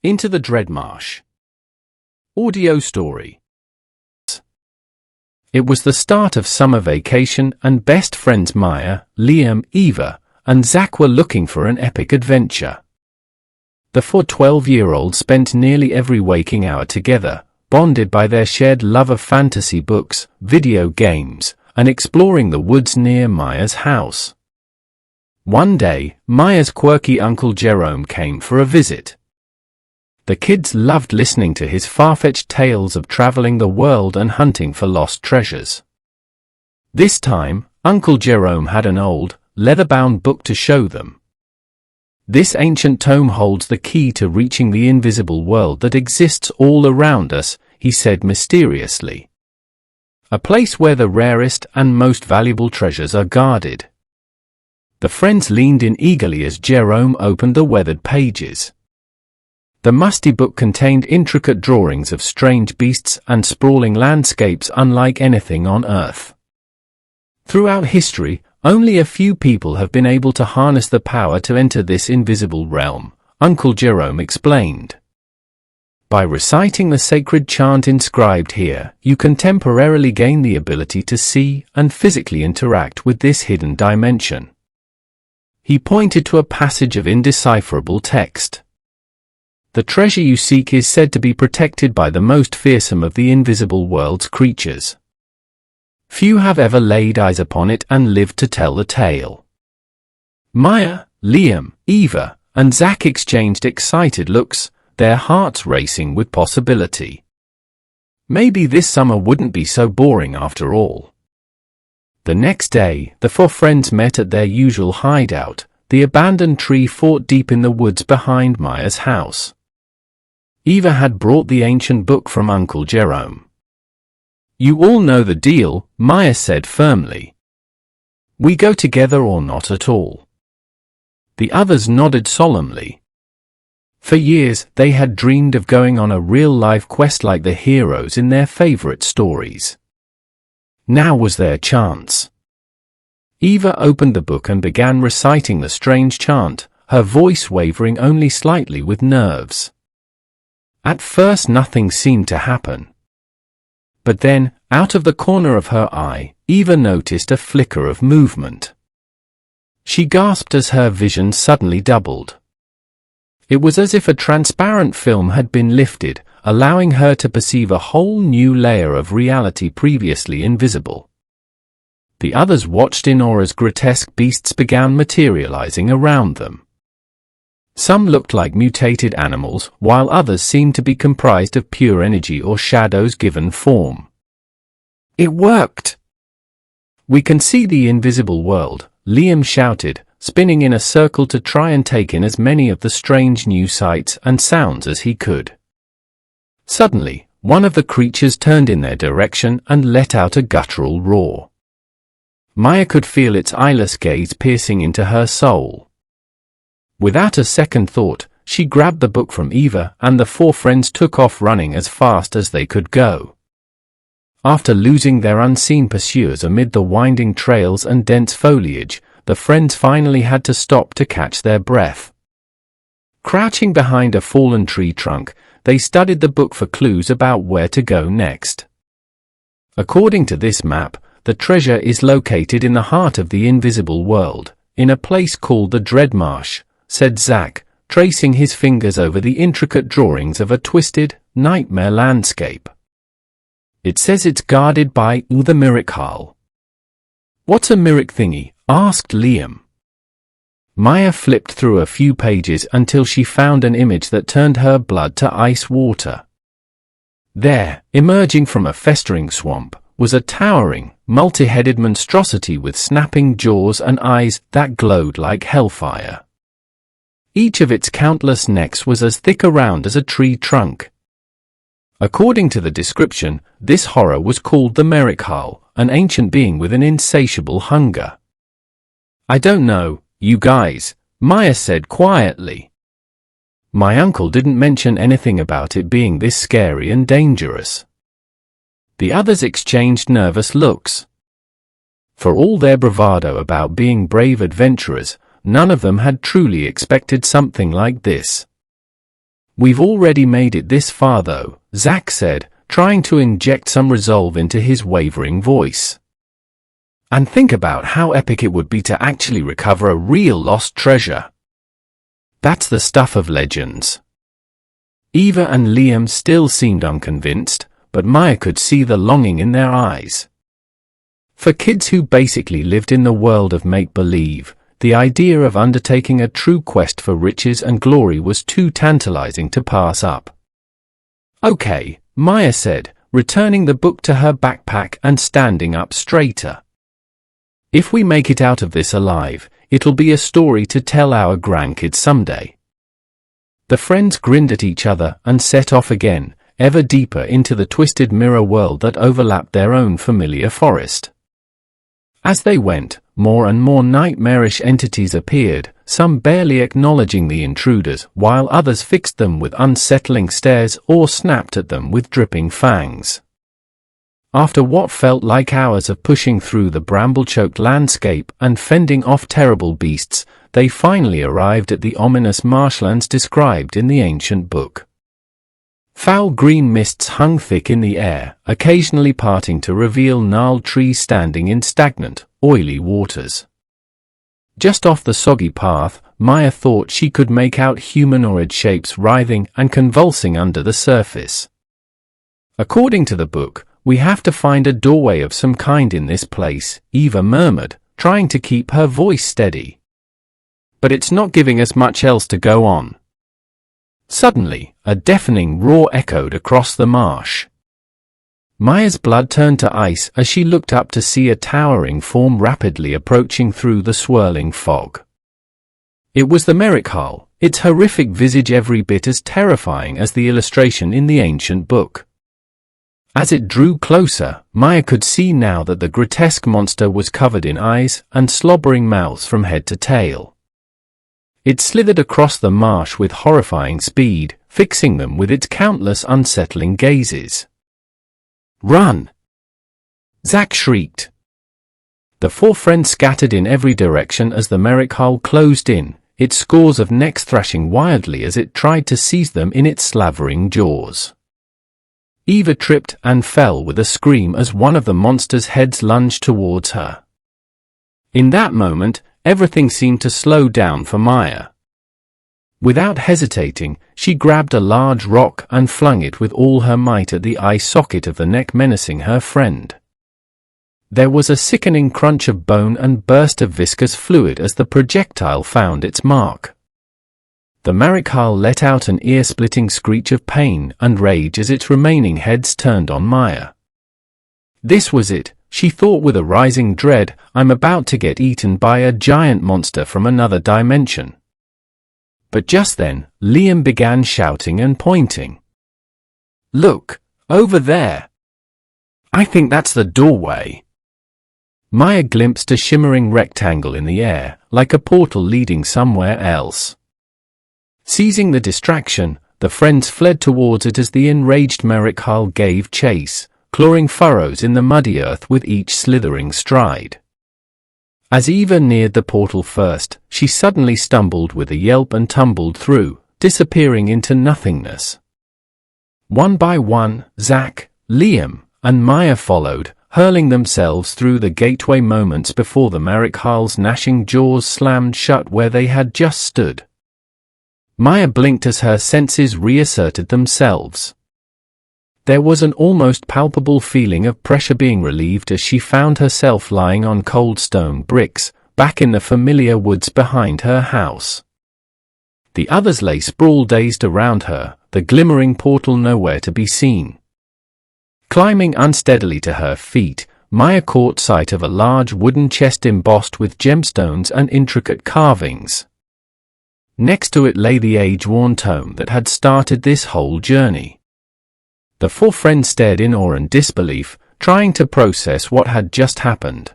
Into the Dreadmarsh. Audio story. It was the start of summer vacation and best friends Maya, Liam, Eva, and Zach were looking for an epic adventure. The four 12-year-olds spent nearly every waking hour together, bonded by their shared love of fantasy books, video games, and exploring the woods near Maya's house. One day, Maya's quirky Uncle Jerome came for a visit. The kids loved listening to his far-fetched tales of traveling the world and hunting for lost treasures. This time, Uncle Jerome had an old, leather-bound book to show them. This ancient tome holds the key to reaching the invisible world that exists all around us, he said mysteriously. A place where the rarest and most valuable treasures are guarded. The friends leaned in eagerly as Jerome opened the weathered pages. The musty book contained intricate drawings of strange beasts and sprawling landscapes unlike anything on Earth. Throughout history, only a few people have been able to harness the power to enter this invisible realm, Uncle Jerome explained. By reciting the sacred chant inscribed here, you can temporarily gain the ability to see and physically interact with this hidden dimension. He pointed to a passage of indecipherable text. The treasure you seek is said to be protected by the most fearsome of the invisible world's creatures. Few have ever laid eyes upon it and lived to tell the tale. Maya, Liam, Eva, and Zach exchanged excited looks, their hearts racing with possibility. Maybe this summer wouldn't be so boring after all. The next day, the four friends met at their usual hideout, the abandoned tree fort deep in the woods behind Maya's house. Eva had brought the ancient book from Uncle Jerome. You all know the deal, Maya said firmly. We go together or not at all. The others nodded solemnly. For years, they had dreamed of going on a real-life quest like the heroes in their favorite stories. Now was their chance. Eva opened the book and began reciting the strange chant, her voice wavering only slightly with nerves. At first nothing seemed to happen. But then, out of the corner of her eye, Eva noticed a flicker of movement. She gasped as her vision suddenly doubled. It was as if a transparent film had been lifted, allowing her to perceive a whole new layer of reality previously invisible. The others watched in awe as grotesque beasts began materializing around them. Some looked like mutated animals, while others seemed to be comprised of pure energy or shadows given form. It worked! We can see the invisible world, Liam shouted, spinning in a circle to try and take in as many of the strange new sights and sounds as he could. Suddenly, one of the creatures turned in their direction and let out a guttural roar. Maya could feel its eyeless gaze piercing into her soul. Without a second thought, she grabbed the book from Eva and the four friends took off running as fast as they could go. After losing their unseen pursuers amid the winding trails and dense foliage, the friends finally had to stop to catch their breath. Crouching behind a fallen tree trunk, they studied the book for clues about where to go next. According to this map, the treasure is located in the heart of the invisible world, in a place called the Dreadmarsh, said Zach, tracing his fingers over the intricate drawings of a twisted, nightmare landscape. It says it's guarded by the Mirakhal. What's a Mirak thingy? Asked Liam. Maya flipped through a few pages until she found an image that turned her blood to ice water. There, emerging from a festering swamp, was a towering, multi-headed monstrosity with snapping jaws and eyes that glowed like hellfire. Each of its countless necks was as thick around as a tree trunk. According to the description, this horror was called the Mirakhal, an ancient being with an insatiable hunger. I don't know, you guys, Maya said quietly. My uncle didn't mention anything about it being this scary and dangerous. The others exchanged nervous looks. For all their bravado about being brave adventurers, none of them had truly expected something like this. "We've already made it this far though," Zack said, trying to inject some resolve into his wavering voice. "And think about how epic it would be to actually recover a real lost treasure. That's the stuff of legends." Eva and Liam still seemed unconvinced, but Maya could see the longing in their eyes. For kids who basically lived in the world of make-believe, the idea of undertaking a true quest for riches and glory was too tantalizing to pass up. "Okay," Maya said, returning the book to her backpack and standing up straighter. "If we make it out of this alive, it'll be a story to tell our grandkids someday." The friends grinned at each other and set off again, ever deeper into the twisted mirror world that overlapped their own familiar forest. As they went, more and more nightmarish entities appeared, some barely acknowledging the intruders, while others fixed them with unsettling stares or snapped at them with dripping fangs. After what felt like hours of pushing through the bramble-choked landscape and fending off terrible beasts, they finally arrived at the ominous marshlands described in the ancient book. Foul green mists hung thick in the air, occasionally parting to reveal gnarled trees standing in stagnant, oily waters. Just off the soggy path, Maya thought she could make out humanoid shapes writhing and convulsing under the surface. "According to the book, we have to find a doorway of some kind in this place," Eva murmured, trying to keep her voice steady. "But it's not giving us much else to go on." Suddenly, a deafening roar echoed across the marsh. Maya's blood turned to ice as she looked up to see a towering form rapidly approaching through the swirling fog. It was the Merikhal, its horrific visage every bit as terrifying as the illustration in the ancient book. As it drew closer, Maya could see now that the grotesque monster was covered in eyes and slobbering mouths from head to tail. It slithered across the marsh with horrifying speed, fixing them with its countless unsettling gazes. "Run!" Zack shrieked. The four friends scattered in every direction as the Merikhal closed in, its scores of necks thrashing wildly as it tried to seize them in its slavering jaws. Eva tripped and fell with a scream as one of the monster's heads lunged towards her. In that moment, everything seemed to slow down for Maya. Without hesitating, she grabbed a large rock and flung it with all her might at the eye socket of the neck menacing her friend. There was a sickening crunch of bone and burst of viscous fluid as the projectile found its mark. The Merikhal let out an ear-splitting screech of pain and rage as its remaining heads turned on Maya. This was it, she thought with a rising dread. "I'm about to get eaten by a giant monster from another dimension." But just then, Liam began shouting and pointing. "Look, over there! I think that's the doorway." Maya glimpsed a shimmering rectangle in the air, like a portal leading somewhere else. Seizing the distraction, the friends fled towards it as the enraged Merikhal gave chase, clawing furrows in the muddy earth with each slithering stride. As Eva neared the portal first, she suddenly stumbled with a yelp and tumbled through, disappearing into nothingness. One by one, Zack, Liam, and Maya followed, hurling themselves through the gateway moments before the Merikhal's gnashing jaws slammed shut where they had just stood. Maya blinked as her senses reasserted themselves. There was an almost palpable feeling of pressure being relieved as she found herself lying on cold stone bricks, back in the familiar woods behind her house. The others lay sprawled dazed around her, the glimmering portal nowhere to be seen. Climbing unsteadily to her feet, Maya caught sight of a large wooden chest embossed with gemstones and intricate carvings. Next to it lay the age-worn tome that had started this whole journey. The four friends stared in awe and disbelief, trying to process what had just happened.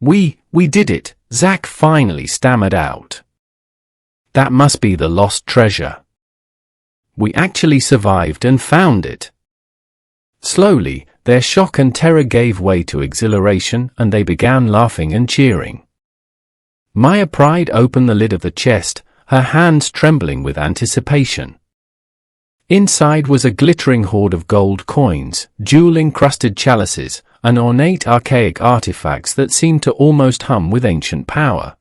We did it," Zack finally stammered out. "That must be the lost treasure. We actually survived and found it." Slowly, their shock and terror gave way to exhilaration, and they began laughing and cheering. Maya pried open the lid of the chest, her hands trembling with anticipation. Inside was a glittering hoard of gold coins, jewel-encrusted chalices, and ornate archaic artifacts that seemed to almost hum with ancient power.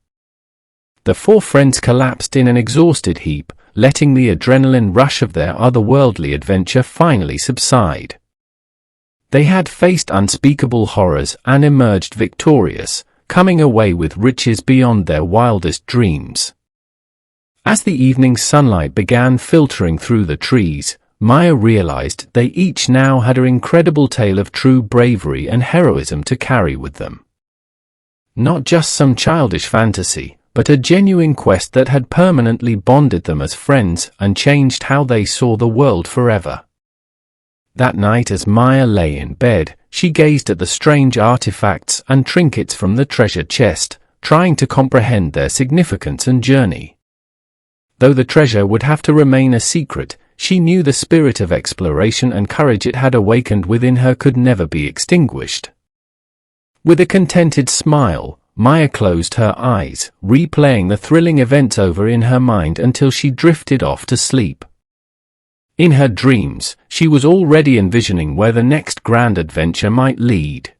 The four friends collapsed in an exhausted heap, letting the adrenaline rush of their otherworldly adventure finally subside. They had faced unspeakable horrors and emerged victorious, coming away with riches beyond their wildest dreams. As the evening sunlight began filtering through the trees, Maya realized they each now had an incredible tale of true bravery and heroism to carry with them. Not just some childish fantasy, but a genuine quest that had permanently bonded them as friends and changed how they saw the world forever. That night, as Maya lay in bed, she gazed at the strange artifacts and trinkets from the treasure chest, trying to comprehend their significance and journey. Though the treasure would have to remain a secret, she knew the spirit of exploration and courage it had awakened within her could never be extinguished. With a contented smile, Maya closed her eyes, replaying the thrilling events over in her mind until she drifted off to sleep. In her dreams, she was already envisioning where the next grand adventure might lead.